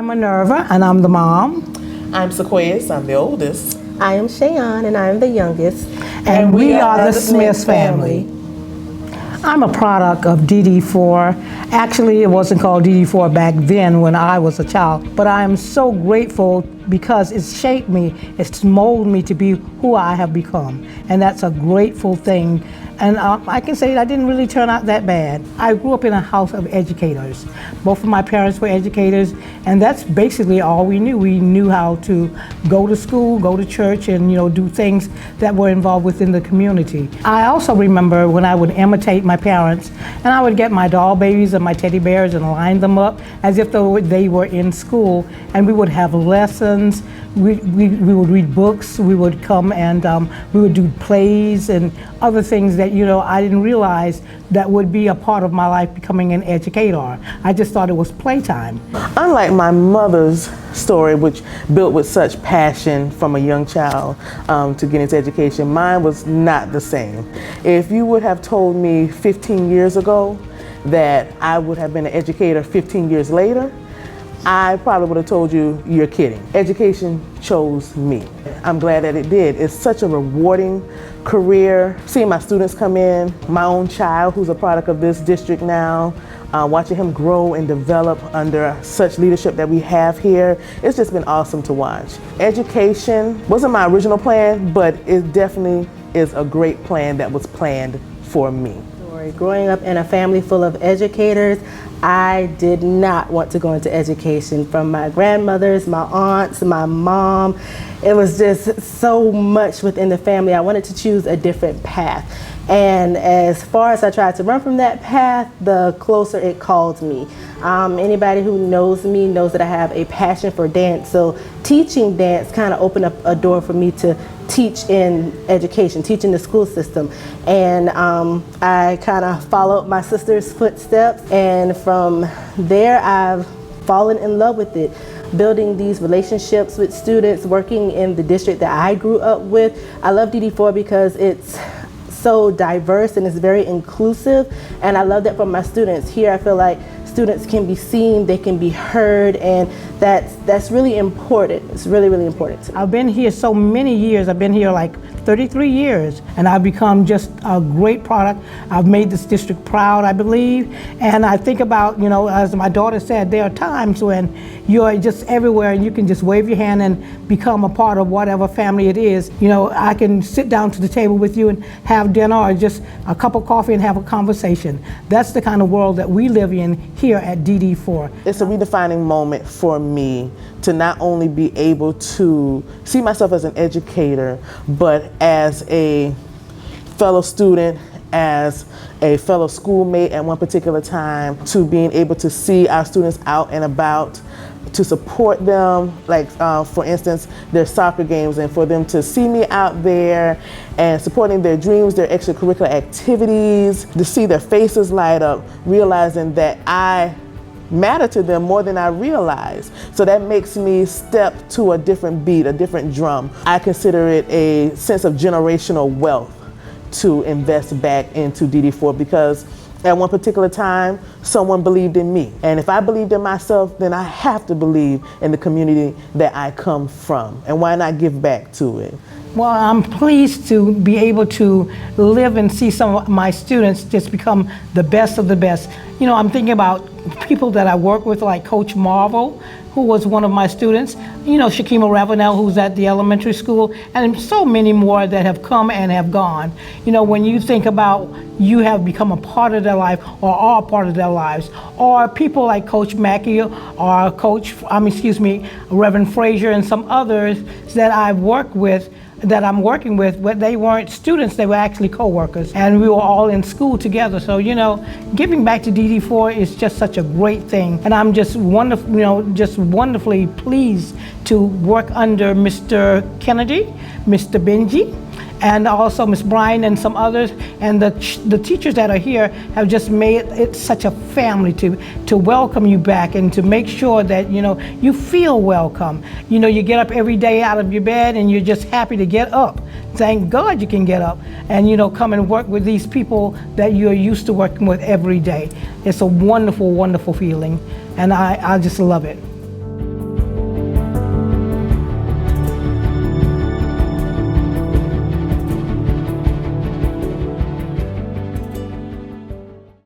I'm Minerva, and I'm the mom. I'm Sequois, I'm the oldest. I am Sheahan, and I am the youngest. And we are the Smith family. I'm a product of DD4. Actually, it wasn't called DD4 back then when I was a child, but I am so grateful because it's shaped me, it's molded me to be who I have become. And that's a grateful thing. And I can say I didn't really turn out that bad. I grew up in a house of educators. Both of my parents were educators, and that's basically all we knew. We knew how to go to school, go to church, and do things that were involved within the community. I also remember when I would imitate my parents, and I would get my doll babies and my teddy bears and line them up as if they were in school, and we would have lessons. We would read books, we would come and we would do plays and other things that I didn't realize that would be a part of my life becoming an educator. I just thought it was playtime. Unlike my mother's story, which built with such passion from a young child to get into education, mine was not the same. If you would have told me 15 years ago that I would have been an educator 15 years later, I probably would have told you, you're kidding. Education chose me. I'm glad that it did. It's such a rewarding career. Seeing my students come in, my own child who's a product of this district now, watching him grow and develop under such leadership that we have here, it's just been awesome to watch. Education wasn't my original plan, but it definitely is a great plan that was planned for me. Growing up in a family full of educators, I did not want to go into education. From my grandmothers, my aunts, my mom, it was just so much within the family. I wanted to choose a different path. And as far as I tried to run from that path, the closer it called me. Anybody who knows me knows that I have a passion for dance. So teaching dance kind of opened up a door for me to teach in education, teach in the school system. And I kind of followed my sister's footsteps. And from there, I've fallen in love with it. Building these relationships with students, working in the district that I grew up with. I love DD4 because it's so diverse and it's very inclusive, and I love that for my students. Here I feel like students can be seen, they can be heard, and that's really important. It's really, really important to me. I've been here so many years. I've been here like 33 years, and I've become just a great product. I've made this district proud, I believe, and I think about, as my daughter said, there are times when you're just everywhere and you can just wave your hand and become a part of whatever family it is. I can sit down to the table with you and have dinner or just a cup of coffee and have a conversation. That's the kind of world that we live in here at DD4. It's a redefining moment for me to not only be able to see myself as an educator, but as a fellow student, as a fellow schoolmate at one particular time, to being able to see our students out and about, to support them, like for instance, their soccer games, and for them to see me out there and supporting their dreams, their extracurricular activities, to see their faces light up, realizing that I matter to them more than I realize. So that makes me step to a different beat, a different drum. I consider it a sense of generational wealth to invest back into DD4 because at one particular time, someone believed in me. And if I believed in myself, then I have to believe in the community that I come from. And why not give back to it? Well, I'm pleased to be able to live and see some of my students just become the best of the best. I'm thinking about people that I work with, like Coach Marvel, who was one of my students, Shakima Ravenel, who's at the elementary school, and so many more that have come and have gone. When you think about you have become a part of their life or are a part of their lives, or people like Coach Mackey or Reverend Frazier and some others that I've worked with, that I'm working with, but they weren't students, they were actually co-workers, and we were all in school together. So giving back to DD4 is just such a great thing, and I'm just wonderfully pleased to work under Mr. Kennedy, Mr. Benji, and also Ms. Bryan and some others, and the teachers that are here have just made it such a family to welcome you back and to make sure that you feel welcome. You get up every day out of your bed and you're just happy to get up. Thank God you can get up and come and work with these people that you're used to working with every day. It's a wonderful, wonderful feeling, and I just love it.